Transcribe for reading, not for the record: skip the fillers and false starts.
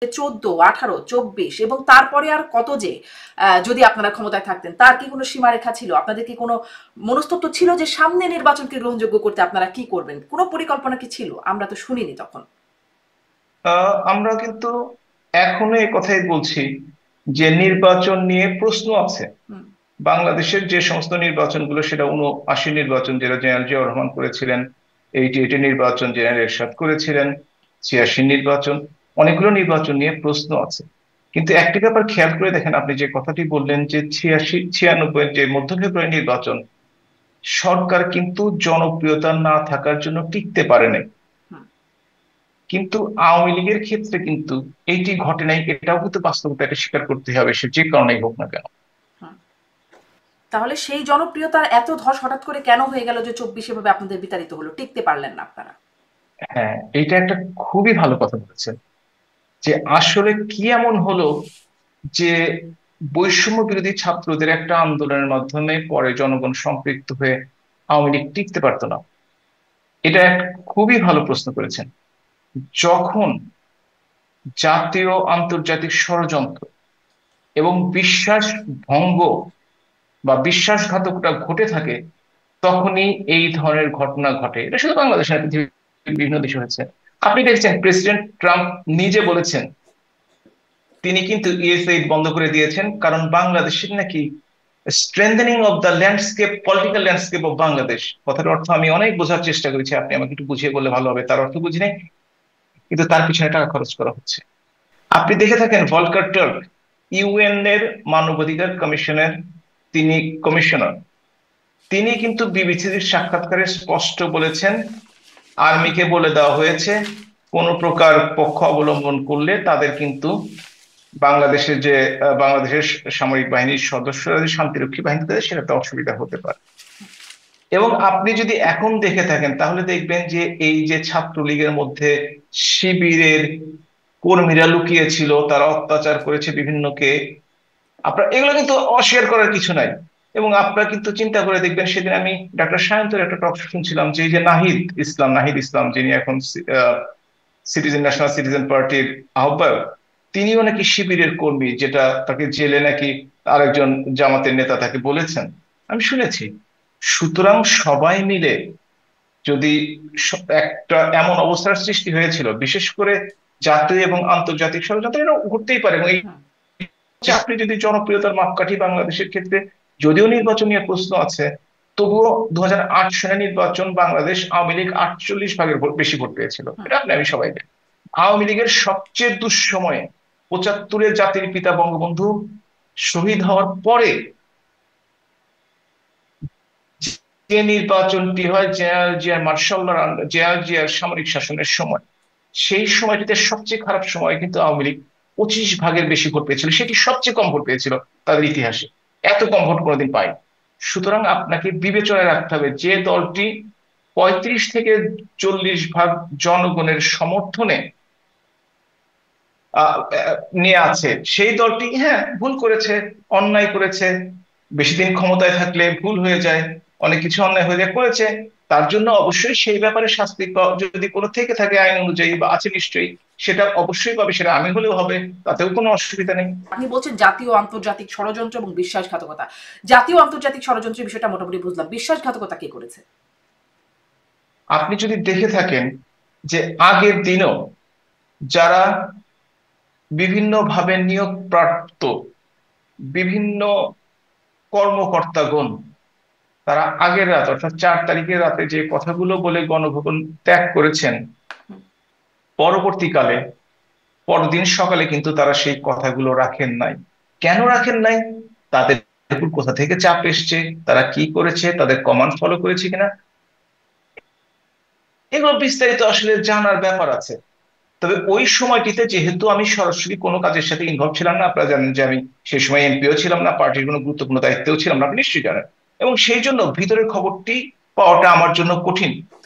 14, 18, 24 এবং তারপরে আর কত যে যদি আপনারা ক্ষমতায় থাকতেন, তার কি কোনো সীমারেখা ছিল? আপনাদের কি কোনো মনস্তত্ত্ব ছিল যে সামনে নির্বাচনকে গ্রহণযোগ্য করতে আপনারা কি করবেন? কোনো পরিকল্পনা কি ছিল? আমরা তো শুনিনি তখন। আমরা কিন্তু এখনো এই কথাই বলছি যে নির্বাচন নিয়ে প্রশ্ন আছে। হুম, বাংলাদেশের যে সমস্ত নির্বাচনগুলো, সেটা 79 নির্বাচন যেটা জেনারেল জিয়াউর রহমান করেছিলেন, 88 নির্বাচন জেনারেল এরশাদ করেছিলেন, 86 নির্বাচন, অনেকগুলো নির্বাচন নিয়ে প্রশ্ন আছে। কিন্তু একটি ব্যাপার খেয়াল করে দেখেন, আপনি যে কথাটি বললেন যে 86 96 যে মধ্য ফেব্রুয়ারি নির্বাচন, সরকার কিন্তু জনপ্রিয়তা না থাকার জন্য টিকতে পারে নাই। হুম, কিন্তু আওয়ামী লীগের ক্ষেত্রে কিন্তু এইটি ঘটে নাই, এটাও কিন্তু বাস্তবতা, এটা স্বীকার করতে হবে, সে যে কারণেই হোক না কেন। হুম। তাহলে সেই জনপ্রিয়তার এত ধস হঠাৎ করে কেন হয়ে গেল যে 24 এভাবে আপনাদের বিতাড়িত হলো? টিকতে পারলেন না আপনারা? হ্যাঁ, এটা একটা খুবই ভালো কথা বলেছেন যে আসলে কি এমন হলো যে বৈষম্য বিরোধী ছাত্রদের একটা আন্দোলনের মাধ্যমে পরে জনগণ সম্পৃক্ত হয়ে আওয়ামী লীগ টিকতে পারতো না। এটা এক খুবই ভালো প্রশ্ন করেছেন। যখন জাতীয় আন্তর্জাতিক ষড়যন্ত্র এবং বিশ্বাস ভঙ্গ বা বিশ্বাসঘাতকতা ঘটে থাকে, তখনই এই ধরনের ঘটনা ঘটে। এটা শুধু বাংলাদেশে না, পৃথিবীর বিভিন্ন দেশে হয়েছে। আপনি দেখছেন প্রেসিডেন্ট ট্রাম্প নিজে বলেছেন তিনি কিন্তু ইউএসএইড বন্ধ করে দিয়েছেন, কারণ বাংলাদেশের নাকি strengthening of the landscape, political landscape of Bangladesh. কথার অর্থ আমি অনেক বোঝার চেষ্টা করেছি, আপনি আমাকে একটু বুঝিয়ে বললে ভালো হবে। তার অর্থ বুঝি নাই, কিন্তু তার পিছনে টাকা খরচ করা হচ্ছে। আপনি দেখে থাকেন ভলকার টার্ক, ইউএন এর মানবাধিকার কমিশনের তিনি কমিশনার, তিনি কিন্তু বিবিসির সাক্ষাৎকারে স্পষ্ট বলেছেন আর্মিকে বলে দেওয়া হয়েছে কোন প্রকার পক্ষ অবলম্বন করলে তাদের কিন্তু বাংলাদেশের যে বাংলাদেশের সামরিক বাহিনীর সদস্যরা যে শান্তিরক্ষী বাহিনীতে সেটাতে অসুবিধা হতে পারে। এবং আপনি যদি এখন দেখে থাকেন তাহলে দেখবেন যে এই যে ছাত্রলীগের মধ্যে শিবিরের কর্মীরা লুকিয়ে ছিল, তারা অত্যাচার করেছে বিভিন্নকে, আপনার এগুলো কিন্তু অস্বীকার করার কিছু নাই। এবং আপনারা কিন্তু চিন্তা করে দেখবেন, সেদিন আমি ডক্টর সায়ন্তর একটা টক শুনছিলাম যে এই যে নাহিদ ইসলাম যিনি এখন ন্যাশনাল সিটিজেন পার্টির আহ্বায়ক, তিনিও নাকি শিবিরের কর্মী, যেটা তাকে জেলে নাকি আরেকজন জামাতের নেতা তাকে বলেছেন, আমি শুনেছি। সুতরাং সবাই মিলে যদি একটা এমন অবস্থার সৃষ্টি হয়েছিল, বিশেষ করে জাতীয় এবং আন্তর্জাতিক ষড়যন্ত্র, এটা ঘটতেই পারে। এবং এই হুম, যে আপনি যদি জনপ্রিয়তার মাপকাঠি বাংলাদেশের ক্ষেত্রে, যদিও নির্বাচন নিয়ে প্রশ্ন আছে, তবুও 2008 সালের নির্বাচন বাংলাদেশ আওয়ামী লীগ 48 ভাগের বেশি ভোট পেয়েছিল, হুম, এটা আমি সবাই জানি। আওয়ামী লীগের সবচেয়ে দুঃসময়ে 75-এ জাতির পিতা বঙ্গবন্ধু শহীদ হওয়ার পরে যে নির্বাচনটি হয় জেনারেল জিয়ার জেনারেল জিয়ার সামরিক শাসনের সময়, সেই সময়টিতে সবচেয়ে খারাপ সময় কিন্তু আওয়ামী লীগ 25 ভাগের বেশি ভোট পেয়েছিল, সেটি সবচেয়ে কম ভোট পেয়েছিল তাদের ইতিহাসে। এত কম ভোট কোনোদিন পায়। সুতরাং আপনাকে বিবেচনায় রাখতে হবে যে দলটি 35 থেকে 40 ভাগ জনগণের সমর্থনে আহ, আহ, নিয়ে আছে, সেই দলটি হ্যাঁ ভুল করেছে, অন্যায় করেছে। বেশি দিন ক্ষমতায় থাকলে ভুল হয়ে যায়, অনেক কিছু অন্যায় হয়ে যায় করেছে। তার জন্য অবশ্যই সেই ব্যাপারে শাস্তি যদি কোনো থেকে থাকে আইন অনুযায়ী বা আছে নিশ্চয়ই, সেটা অবশ্যই পাবে, সেটা আমি হলেও হবে, তাতেও কোনো অসুবিধা নেই। আপনি বলছেন জাতীয় আন্তর্জাতিক ষড়যন্ত্র এবং বিশ্বাসঘাতকতা। জাতীয় আন্তর্জাতিক ষড়যন্ত্রের বিষয়টা মোটামুটি বুঝলাম। বিশ্বাসঘাতকতা কে করেছে? আপনি যদি দেখে থাকেন যে আগের দিনও যারা বিভিন্নভাবে নিয়োগ প্রাপ্ত বিভিন্ন কর্মকর্তাগণ, তারা আগের রাত অর্থাৎ 4 তারিখের রাতে যে কথাগুলো বলে গণভবন ত্যাগ করেছেন, পরবর্তীকালে পরদিন সকালে কিন্তু তারা সেই কথাগুলো রাখেন নাই। কেন রাখেন নাই? তাদের উপর কোথা থেকে চাপ এসছে, তারা কি করেছে, তাদের কমান্ড ফলো করেছে কিনা, এগুলো বিস্তারিত আসলে জানার ব্যাপার আছে। তবে ওই সময়টিতে যেহেতু আমি সরাসরি কোনো কাজের সাথে ইনভলভ ছিলাম না, আপনারা জানেন যে আমি সেই সময় এমপিও ছিলাম না, পার্টির কোনো গুরুত্বপূর্ণ দায়িত্বেও ছিলাম না, আপনি নিশ্চয়ই জানেন। এবং সেই জন্য ভিতরের খবরটি পাওয়াটা আমার জন্য কঠিন।